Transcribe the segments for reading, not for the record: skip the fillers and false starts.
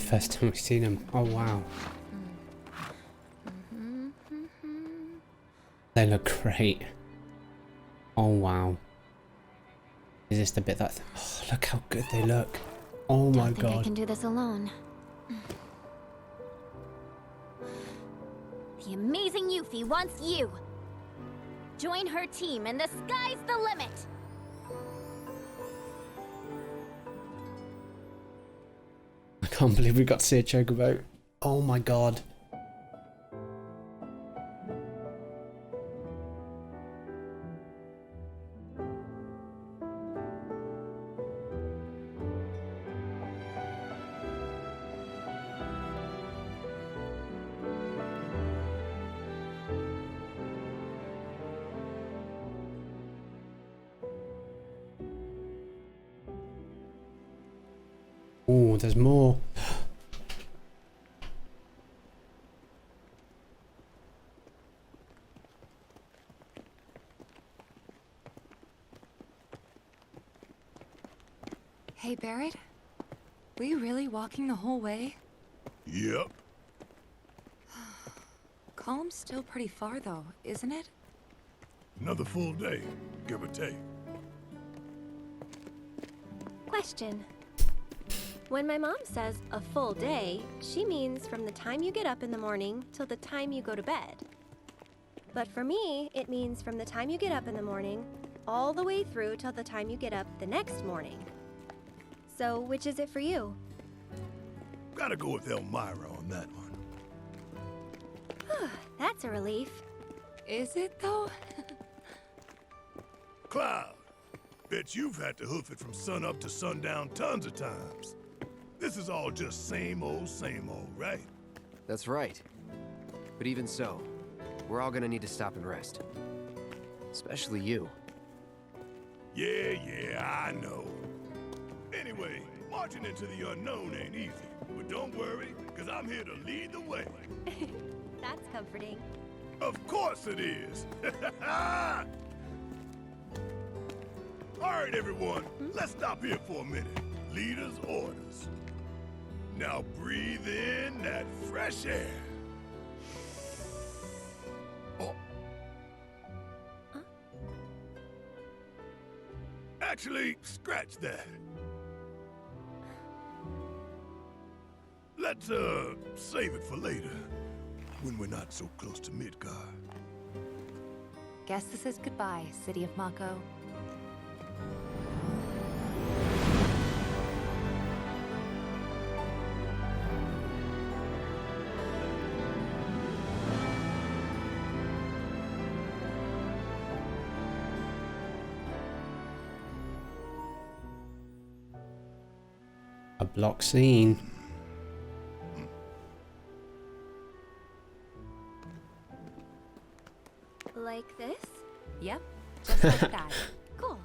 first time we've seen them. Oh wow. They look great. Oh wow. Is this the bit that... Oh, look how good they look. Oh my god. I can do this alone. The amazing Yuffie wants you. Join her team and the sky's the limit. I can't believe we got to see a chocobo. Oh my god. Oh, there's more. Hey, Barrett? Were you really walking the whole way? Yep. Column's still pretty far, though, isn't it? Another full day, give or take. Question. When my mom says a full day, she means from the time you get up in the morning till the time you go to bed. But for me, it means from the time you get up in the morning all the way through till the time you get up the next morning. So, which is it for you? Gotta go with Elmira on that one. That's a relief. Is it, though? Cloud, bet you've had to hoof it from sunup to sundown tons of times. This is all just same old, right? That's right. But even so, we're all gonna need to stop and rest. Especially you. Yeah, I know. Anyway, marching into the unknown ain't easy. But don't worry, because I'm here to lead the way. That's comforting. Of course it is. All right, everyone, let's stop here for a minute. Leader's orders. Now breathe in that fresh air. Oh. Actually, scratch that. Let's, save it for later, when we're not so close to Midgard. Guess this is goodbye, City of Mako. A block scene. Like this? Yep, just like that. Cool.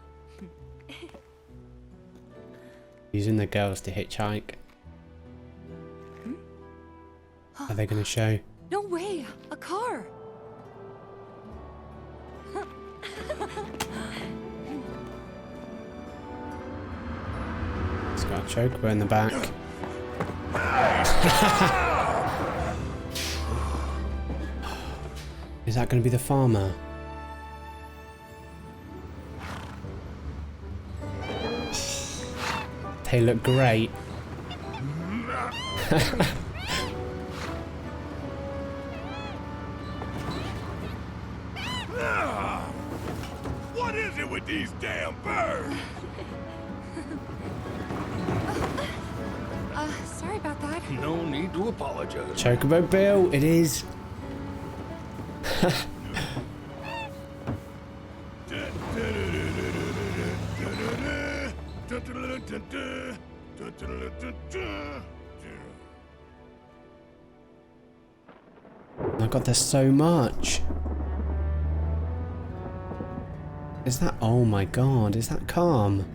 Using the girls to hitchhike. Are they going to show? No way! A car! It's got a chocobo in the back. Is that going to be the farmer? They look great. What is it with these damn birds? Sorry about that. No need to apologize. Chocobo Bill, it is. Oh god, there's so much. Is that... Oh my god, is that calm?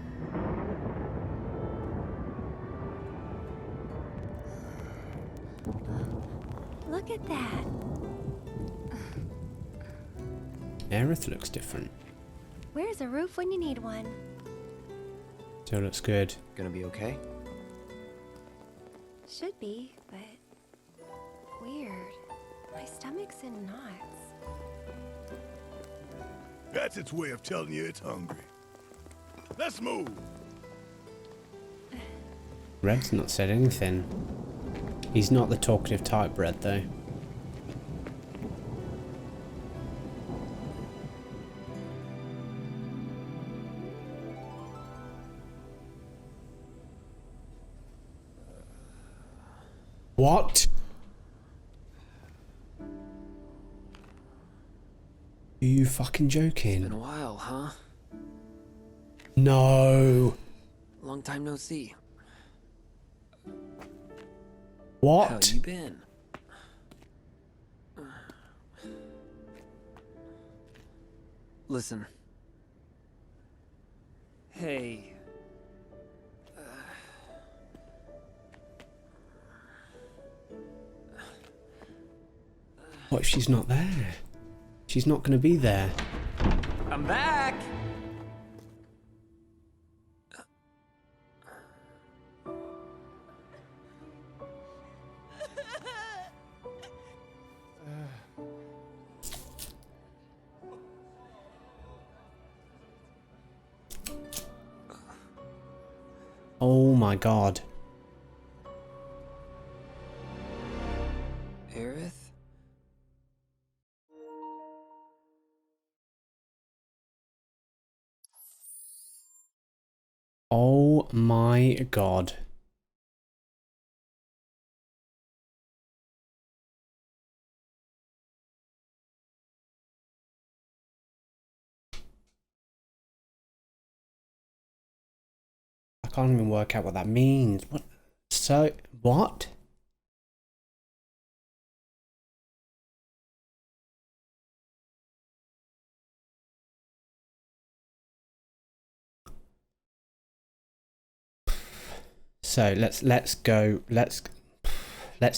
Look at that. Aerith looks different. Where's a roof when you need one? Still looks good. Gonna be okay? Should be, but weird. My stomach's in knots. That's its way of telling you it's hungry. Let's move. Red's not said anything. He's not the talkative type, Red, though. What? Are you fucking joking? Been a while, huh? No. Long time no see. What? How you been? Listen. Hey. What if she's not there? She's not going to be there. I'm back! Oh my god. Aerith? Oh my god. I can't even work out what that means. What? So, what? So let's go. Let's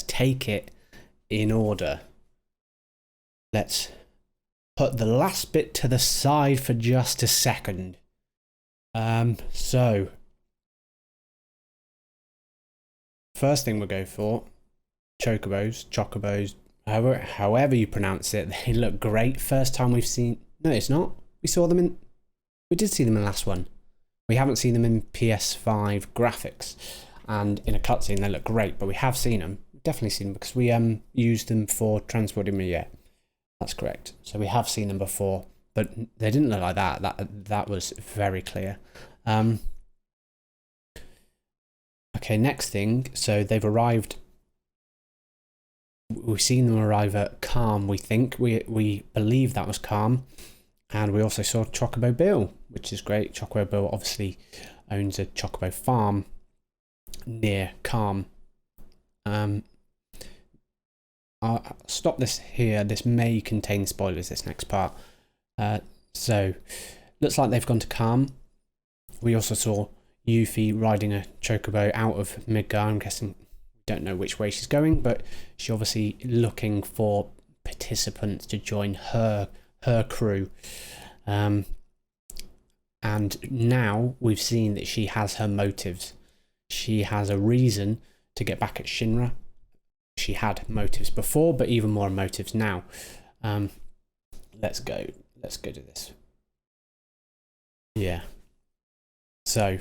take it in order. Let's put the last bit to the side for just a second. So first thing we'll go for chocobos, however you pronounce it. They look great. First time we've seen. No, it's not. We did see them in the last one. We haven't seen them in PS5 graphics, and in a cutscene they look great, but we have seen them. Definitely seen them because we used them for transporting me yet. That's correct. So we have seen them before, but they didn't look like that. That was very clear. Okay, next thing. So they've arrived. We've seen them arrive at Calm. We think we believe that was Calm. And we also saw Chocobo Bill, which is great. Chocobo Bill obviously owns a Chocobo farm near Calm. I'll stop this here. This may contain spoilers, this next part. So, looks like they've gone to Calm. We also saw Yuffie riding a Chocobo out of Midgar. I'm guessing, don't know which way she's going, but she's obviously looking for participants to join her crew. And now we've seen that she has her motives. She has a reason to get back at Shinra. She had motives before, but even more motives now. Let's go to this. Yeah. So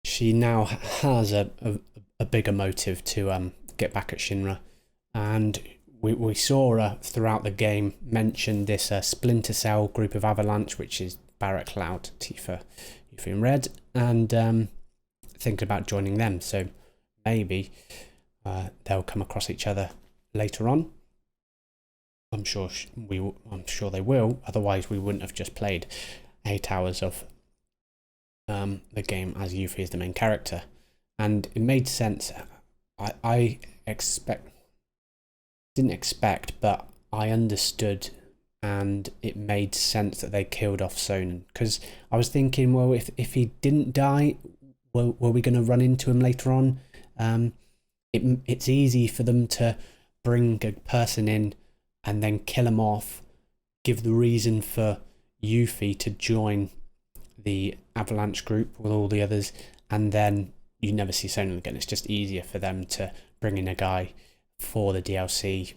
she now has a bigger motive to get back at Shinra, and we saw her throughout the game mention this Splinter Cell group of Avalanche, which is Barrett, Cloud, Tifa, Yuffie and Red, and thinking about joining them. So maybe they'll come across each other later on. I'm sure they will. Otherwise, we wouldn't have just played 8 hours of the game as Yuffie is the main character, and it made sense. I didn't expect, but I understood, and it made sense that they killed off Sonnen, because I was thinking, well, if he didn't die, were we going to run into him later on? It's easy for them to bring a person in and then kill him off, give the reason for Yuffie to join the Avalanche group with all the others, and then you never see Sonal again. It's just easier for them to bring in a guy for the DLC,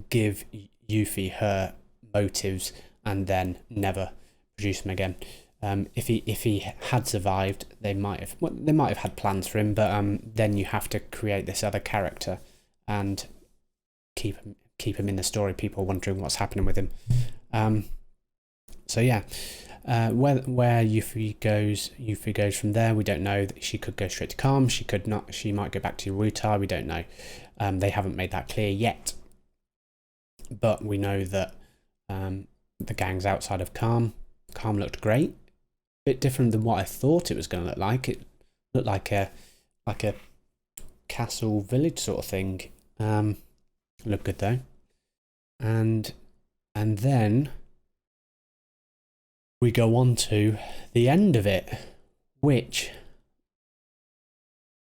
give Yuffie her motives, and then never produce him again. If he had survived, they might have had plans for him, but then you have to create this other character and keep him in the story. People wondering what's happening with him. So yeah, where Yuffie goes from there, we don't know. She could go straight to Calm. She could not. She might go back to Ruta. We don't know. They haven't made that clear yet. But we know that the gang's outside of Calm. Calm looked great. Bit different than what I thought it was going to look like. It looked like a castle village sort of thing. Looked good though. And then we go on to the end of it, which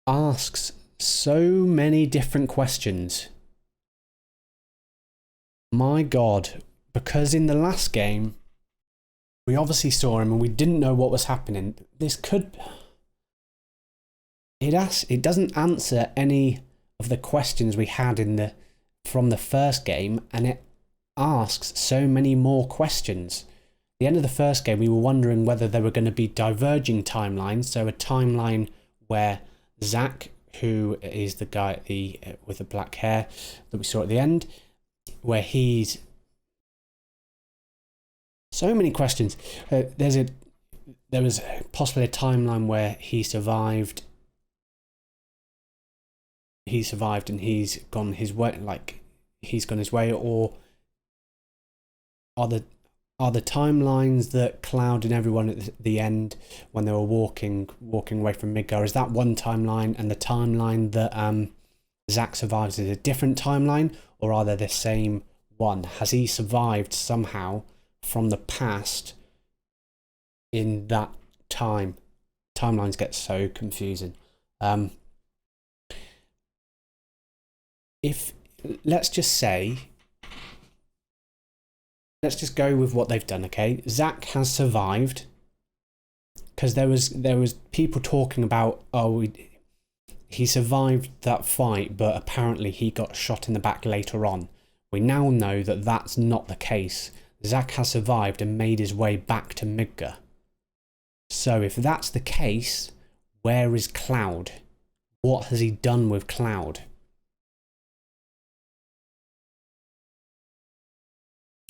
asks so many different questions. My God, because in the last game, we obviously saw him and we didn't know what was happening. This could... It doesn't answer any of the questions we had from the first game, and it asks so many more questions. At the end of the first game, we were wondering whether there were going to be diverging timelines, so a timeline where Zack, who is the guy with the black hair that we saw at the end, where he's... So many questions. There was possibly a timeline where he survived and he's gone his way, or are the timelines that Cloud and everyone at the end when they were walking away from Midgar, is that one timeline, and the timeline that Zack survives is a different timeline, or are they the same one? Has he survived somehow from the past in that time? Timelines get so confusing. Let's just go with what they've done, okay? Zack has survived, because there was people talking about, he survived that fight, but apparently he got shot in the back later on. We now know that that's not the case. Zack has survived and made his way back to Midgar. So if that's the case, where is Cloud? What has he done with Cloud?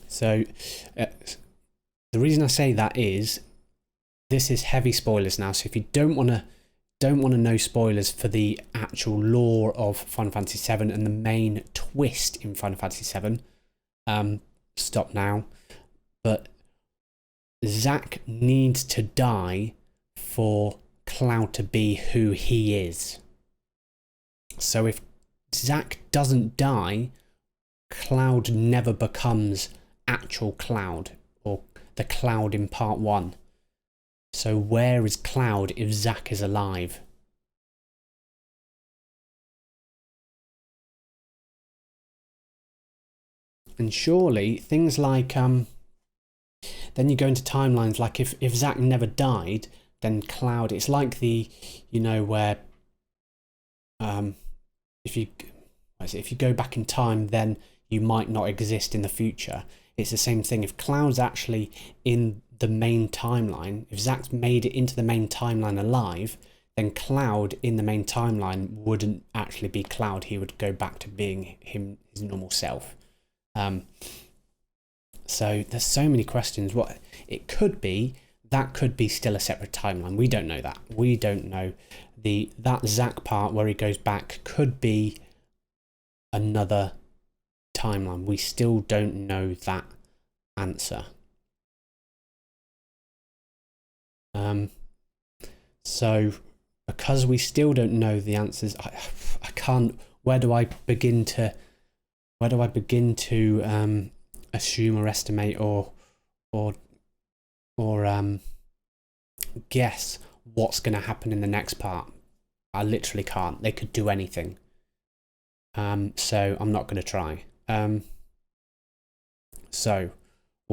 So the reason I say that is this is heavy spoilers now. So if you don't want to know spoilers for the actual lore of Final Fantasy VII and the main twist in Final Fantasy VII, stop now. But Zack needs to die for Cloud to be who he is. So if Zack doesn't die, Cloud never becomes actual Cloud, or the Cloud in part 1. So where is Cloud if Zack is alive? And surely things like then you go into timelines like if Zack never died, then Cloud, it's like where if you go back in time, then you might not exist in the future. It's the same thing. If Cloud's actually in the main timeline, if Zack's made it into the main timeline alive, then Cloud in the main timeline wouldn't actually be Cloud. He would go back to being his normal self. So there's so many questions. What it could be, that could be still a separate timeline. We don't know that. We don't know. That Zack part where he goes back could be another timeline. We still don't know that answer. So because we still don't know the answers, I can't. Where do I begin to assume or estimate or guess what's going to happen in the next part? I literally can't. They could do anything. So I'm not going to try. So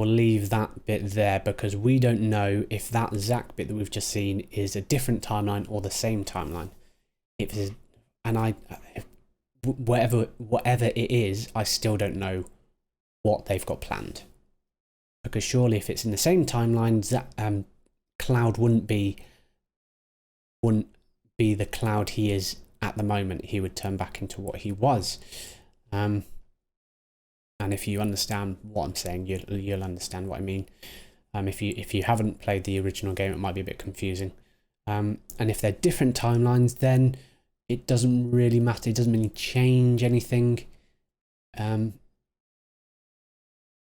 we'll leave that bit there because we don't know if that Zack bit that we've just seen is a different timeline or the same timeline. If it's, and whatever it is, I still don't know what they've got planned. Because surely if it's in the same timeline, Cloud wouldn't be the Cloud he is at the moment. He would turn back into what he was. And if you understand what I'm saying, you'll understand what I mean. If you haven't played the original game, it might be a bit confusing. And if they're different timelines, then it doesn't really matter. It doesn't really change anything.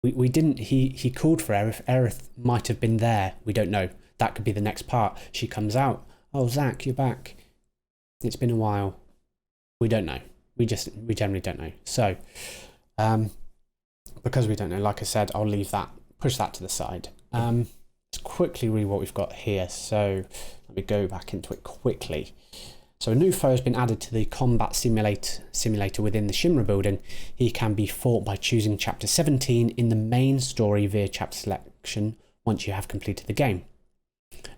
We didn't. He called for Aerith. Aerith might have been there. We don't know. That could be the next part. She comes out. Oh, Zack, you're back. It's been a while. We don't know. We generally don't know. So, because we don't know, like I said, I'll leave that, push that to the side. Let's quickly read what we've got here. So let me go back into it quickly. So a new foe has been added to the combat simulator within the Shinra building. He can be fought by choosing chapter 17 in the main story via chapter selection once you have completed the game.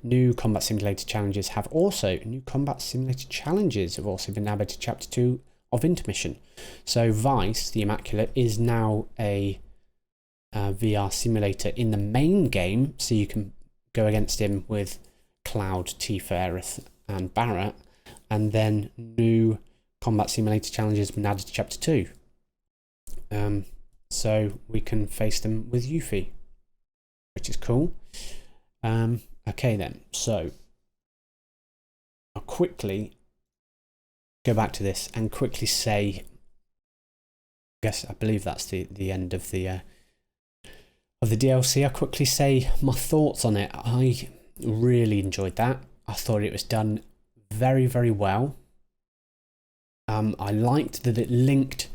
New combat simulator challenges have also been added to chapter 2 of INTERmission. So Vice, the Immaculate, is now a VR simulator in the main game, so you can go against him with Cloud, Tifa, Aerith and Barrett. And then new combat simulator challenges have been added to chapter 2. So we can face them with Yuffie, which is cool. Okay then, so I'll quickly go back to this and quickly say, I believe that's the end of the DLC. I'll quickly say my thoughts on it. I really enjoyed that. I thought it was done very, very well. I liked that it linked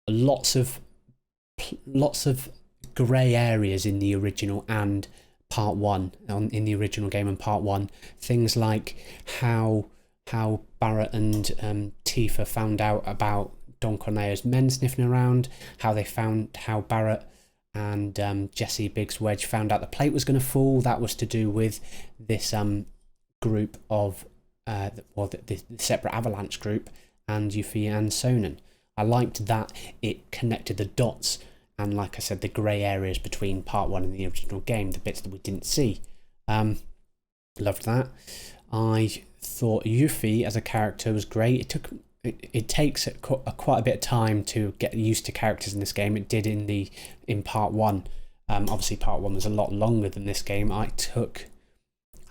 lots of grey areas in the original and part 1 in the original game and part 1. Things like how Barrett and Tifa found out about Don Corneo's men sniffing around, how Barrett and Jesse Biggs Wedge found out the plate was going to fall. That was to do with this group of the separate Avalanche group and Yuffie and Sonnen. I liked that it connected the dots and, like I said, the grey areas between part 1 and the original game, the bits that we didn't see. Loved that. I thought Yuffie as a character was great. It takes quite a bit of time to get used to characters in this game. It did in part 1. Obviously part 1 was a lot longer than this game. I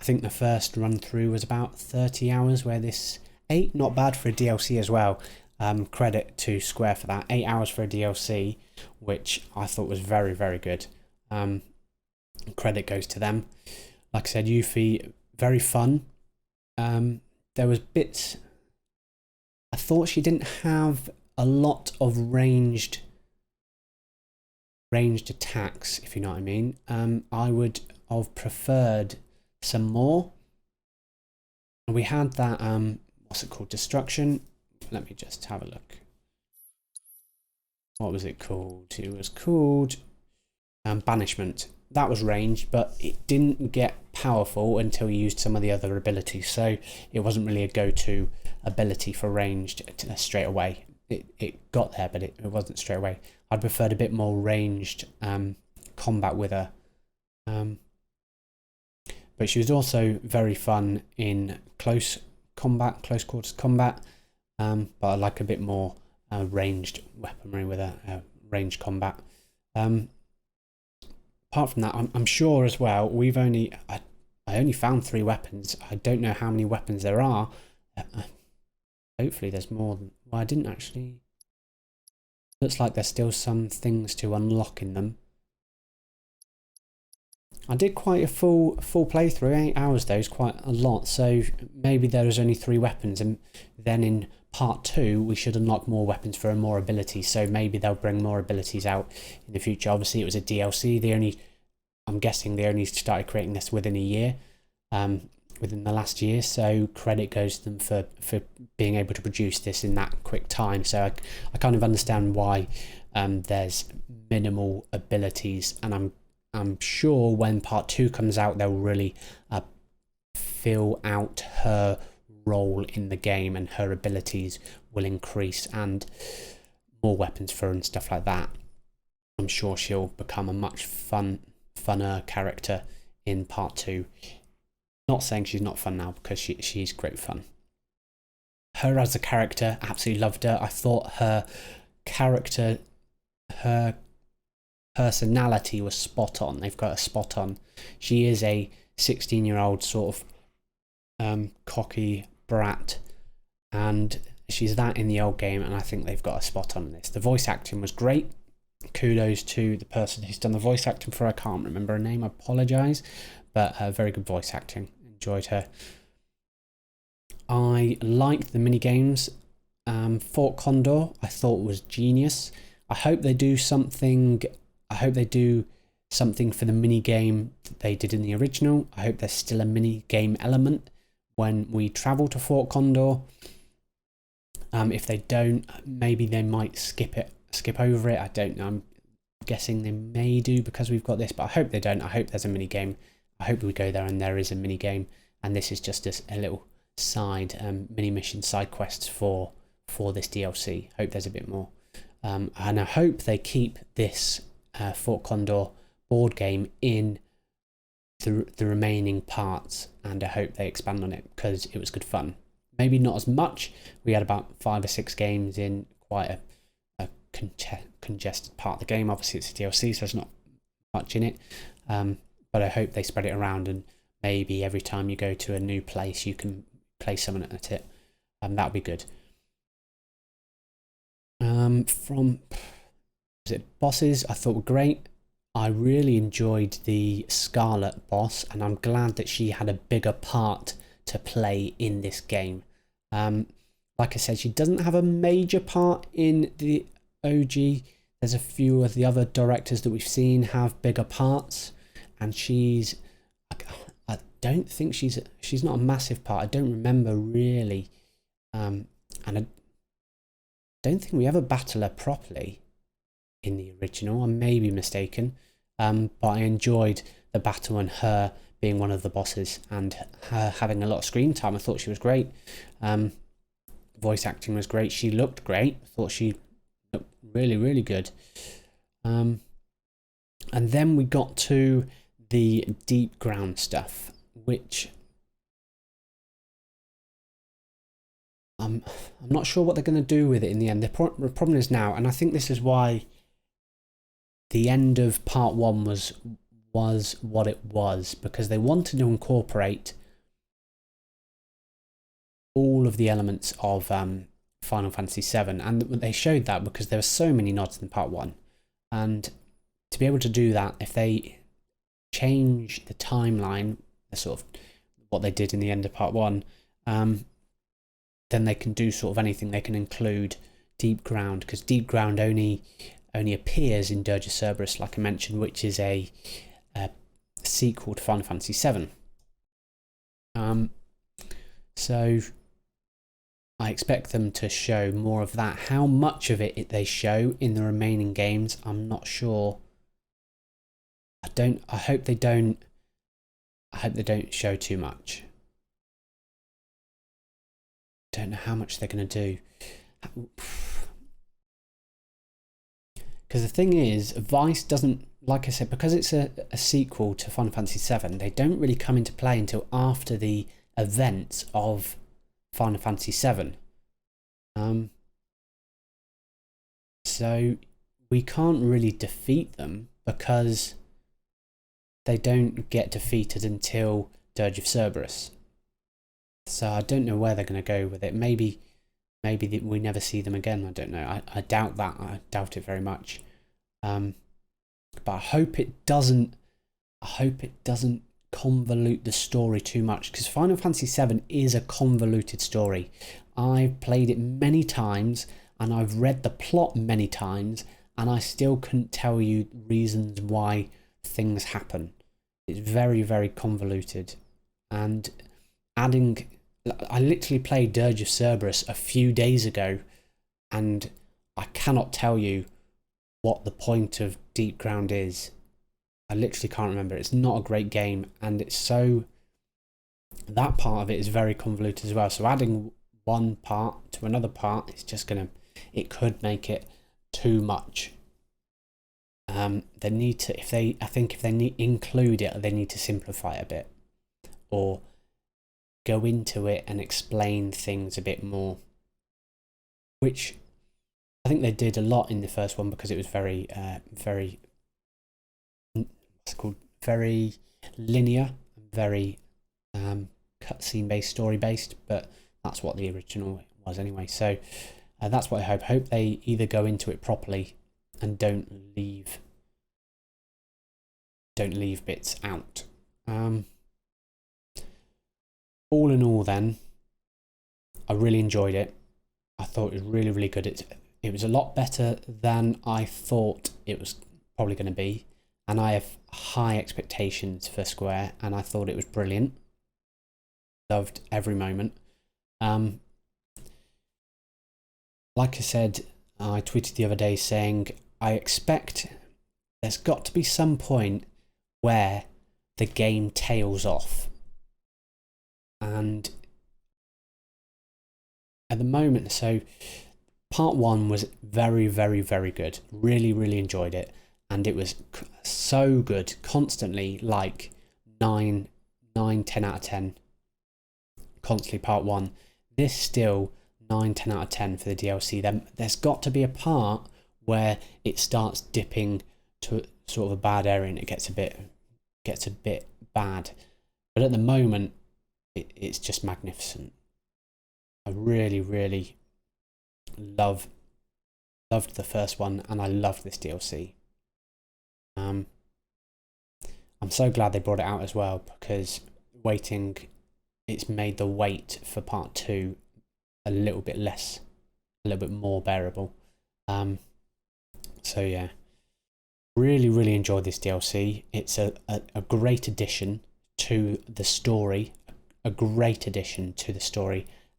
think the first run through was about 30 hours, where this 8, not bad for a DLC as well. Credit to Square for that. 8 hours for a DLC, which I thought was very, very good. Credit goes to them. Like I said, Yuffie, very fun. There was bits. I thought she didn't have a lot of ranged attacks, if you know what I mean. I would have preferred some more. We had that what's it called, destruction. Let me just have a look. What was it called? It was called banishment. That was ranged, but it didn't get powerful until you used some of the other abilities, so it wasn't really a go-to ability for ranged straight away. It got there, but it wasn't straight away. I'd preferred a bit more ranged combat with her. But she was also very fun in close quarters combat. But I like a bit more ranged weaponry with a ranged combat. Apart from that, I'm sure as well, I only found 3 weapons. I don't know how many weapons there are. Hopefully there's more than... Well, I didn't actually... Looks like there's still some things to unlock in them. I did quite a full playthrough. 8 hours though is quite a lot, so maybe there is only 3 weapons, and then in part 2 we should unlock more weapons for more abilities, so maybe they'll bring more abilities out in the future. Obviously it was a DLC. I'm guessing they only started creating this within a year, within the last year, so credit goes to them for being able to produce this in that quick time. So I kind of understand why there's minimal abilities, and I'm sure when part 2 comes out, they'll really fill out her role in the game, and her abilities will increase, and more weapons for her and stuff like that. I'm sure she'll become a much funner character in part 2. Not saying she's not fun now, because she's great fun. Her as a character, absolutely loved her. I thought her character, her personality was spot on. They've got her spot on. She is a 16-year-old sort of cocky brat, and she's that in the old game, and I think they've got a spot on this. The voice acting was great. Kudos to the person who's done the voice acting for her. I can't remember her name, I apologise, but very good voice acting. Enjoyed her. I liked the mini games. Fort Condor I thought was genius. I hope they do something. I hope they do something for the mini game that they did in the original. I hope there's still a mini game element when we travel to Fort Condor. If they don't, maybe they might skip over it. I don't know. I'm guessing they may do because we've got this, but I hope they don't. I hope there's a mini game. I hope we go there and there is a mini game, and this is just a little side mini mission side quests for this DLC. Hope there's a bit more, and I hope they keep this Fort Condor board game in the remaining parts, and I hope they expand on it because it was good fun. Maybe not as much. We had about 5 or 6 games in quite a congested part of the game. Obviously it's a DLC, so there's not much in it, but I hope they spread it around, and maybe every time you go to a new place you can play someone at it, and that'll be good. From bosses, I thought were great. I really enjoyed the Scarlet boss, and I'm glad that she had a bigger part to play in this game. Like I said, she doesn't have a major part in the OG. There's a few of the other directors that we've seen have bigger parts, and I don't think she's not a massive part. I don't remember really, and I don't think we ever battle her properly in the original. I may be mistaken, but I enjoyed the battle and her being one of the bosses and her having a lot of screen time. I thought she was great. Voice acting was great. She looked great. I thought she looked really, really good. And then we got to the deep ground stuff, which I'm not sure what they're going to do with it in the end. The problem is now, and I think this is why the end of part 1 was what it was, because they wanted to incorporate all of the elements of Final Fantasy VII, and they showed that because there were so many nods in part 1, and to be able to do that, if they change the timeline, the sort of what they did in the end of part 1, then they can do sort of anything. They can include deep ground, because deep ground only appears in Dirge of Cerberus, like I mentioned, which is a sequel to Final Fantasy VII. So I expect them to show more of that. How much of it they show in the remaining games, I'm not sure. I hope they don't show too much. Don't know how much they're going to do. Because the thing is, Vice doesn't, like I said, because it's a sequel to Final Fantasy VII, they don't really come into play until after the events of Final Fantasy VII. So we can't really defeat them because they don't get defeated until Dirge of Cerberus. So I don't know where they're going to go with it. Maybe we never see them again. I don't know. I doubt that. I doubt it very much. But I hope it doesn't. I hope it doesn't convolute the story too much, because Final Fantasy VII is a convoluted story. I've played it many times and I've read the plot many times, and I still couldn't tell you reasons why things happen. It's very, very convoluted. And I literally played Dirge of Cerberus a few days ago, and I cannot tell you what the point of deep ground is. I literally can't remember. It's not a great game, and it's so... That part of it is very convoluted as well. So adding one part to another part, it's just going to... It could make it too much. They need to... I think if they need include it, they need to simplify it a bit. Or go into it and explain things a bit more. Which I think they did a lot in the first one because it was very, what's it called? Very linear, very cutscene based, story based, but that's what the original was anyway. So that's what I hope. Hope they either go into it properly and don't leave bits out. All in all, then, I really enjoyed it. I thought it was really, really good. It was a lot better than I thought it was probably going to be, and I have high expectations for Square, and I thought it was brilliant. Loved every moment. Like I said, I tweeted the other day saying I expect there's got to be some point where the game tails off, and at the moment, so part 1 was very, very, very good. Really, really enjoyed it, and it was so good, constantly like 9, 10 out of 10. Constantly part 1. This still 9, 10 out of 10 for the DLC. Then there's got to be a part where it starts dipping to sort of a bad area and it gets a bit bad. But at the moment, it's just magnificent. I really, really loved the first one, and I love this DLC. I'm so glad they brought it out as well, because it's made the wait for part 2 a little bit more bearable. So yeah, really, really enjoyed this DLC. It's a great addition to the story,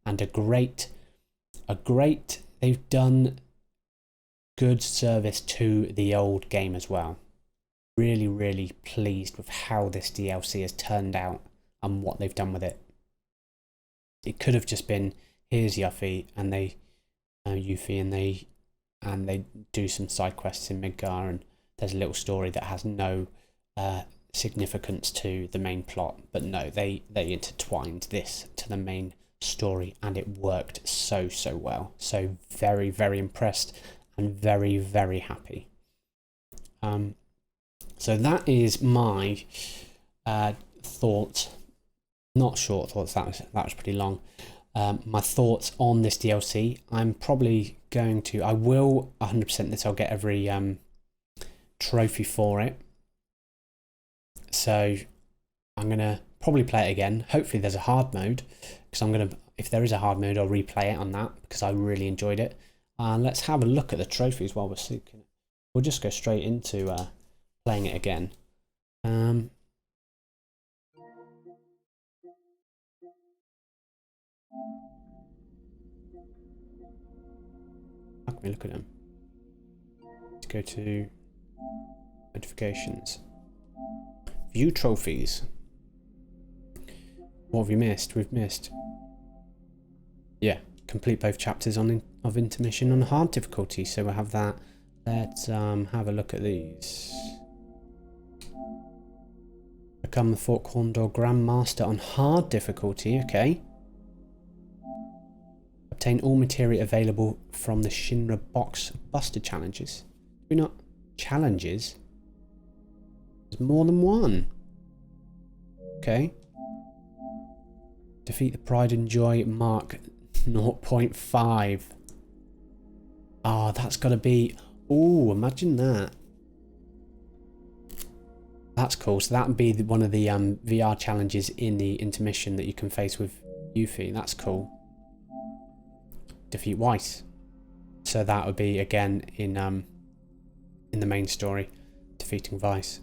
and a great, they've done good service to the old game as well. Really, really pleased with how this DLC has turned out and what they've done with it. It could have just been, here's Yuffie, and they do some side quests in Midgar, and there's a little story that has no significance to the main plot. But no, they intertwined this to the main story, and it worked so well. So very, very impressed and very, very happy. So that is my thoughts. Not short thoughts, that was pretty long. My thoughts on this DLC. I'm probably going to, I will 100% this, I'll get every trophy for it. So I'm going to probably play it again. Hopefully there's a hard mode, because if there is a hard mode, I'll replay it on that, because I really enjoyed it. Let's have a look at the trophies while we're seeking it. We'll just go straight into playing it again. How can we look at them? Let's go to notifications. View trophies. What have we missed? We've missed. Yeah, complete both chapters of INTERmission on hard difficulty. So we'll have that. Let's have a look at these. Become the Fort Condor Grandmaster on hard difficulty. Okay. Obtain all materia available from the Shinra box buster challenges. Do we not challenges? There's more than one. Okay. Defeat the Pride and Joy Mark 0.5. Ah, that's got to be... Ooh, imagine that. That's cool. So that would be one of the VR challenges in the INTERmission that you can face with Yuffie. That's cool. Defeat Weiss. So that would be again in the main story, defeating Weiss.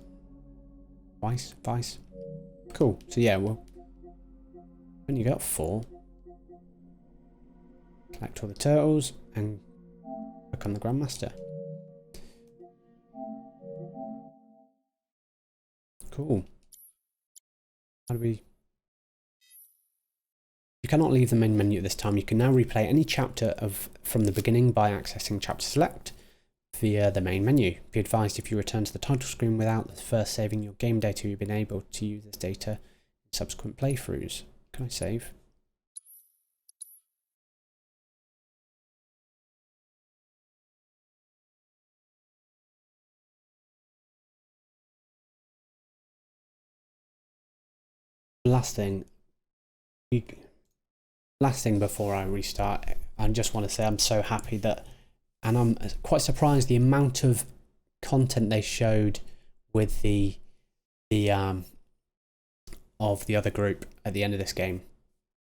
Weiss. Cool. So yeah, well, when you got 4, collect all the turtles and become the Grandmaster. Cool. How do we... You cannot leave the main menu at this time. You can now replay any chapter from the beginning by accessing Chapter Select via the main menu. Be advised, if you return to the title screen without first saving your game data, you've been able to use this data in subsequent playthroughs. Can I save? Last thing before I restart, I just want to say I'm so happy that, and I'm quite surprised the amount of content they showed with the of the other group at the end of this game.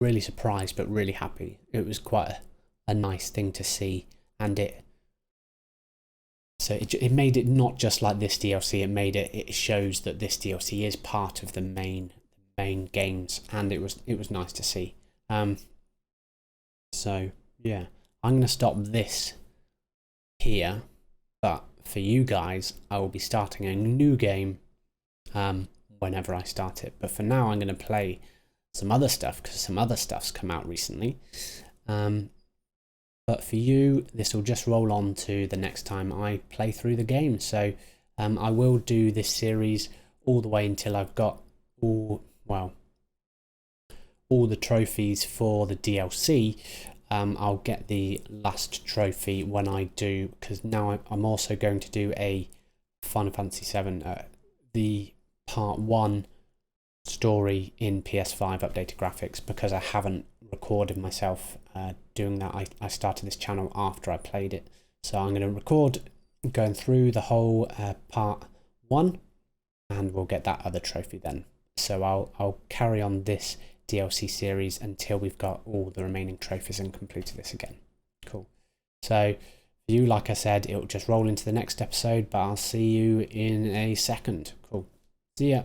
Really surprised, but really happy. It was quite a nice thing to see, and it made it not just like this DLC. It shows that this DLC is part of the main games, and it was nice to see. So yeah, I'm going to stop this here, but for you guys I will be starting a new game whenever I start it. But for now I'm going to play some other stuff, because some other stuff's come out recently. But for you, this will just roll on to the next time I play through the game. So I will do this series all the way until I've got all the trophies for the DLC. I'll get the last trophy when I do, because now I'm also going to do a Final Fantasy VII, the part 1 story in PS5 updated graphics, because I haven't recorded myself doing that. I started this channel after I played it, so I'm going to record going through the whole part 1, and we'll get that other trophy then. So I'll carry on this DLC series until we've got all the remaining trophies and completed this again. Cool. So for you, like I said, it'll just roll into the next episode, but I'll see you in a second. Cool. See ya.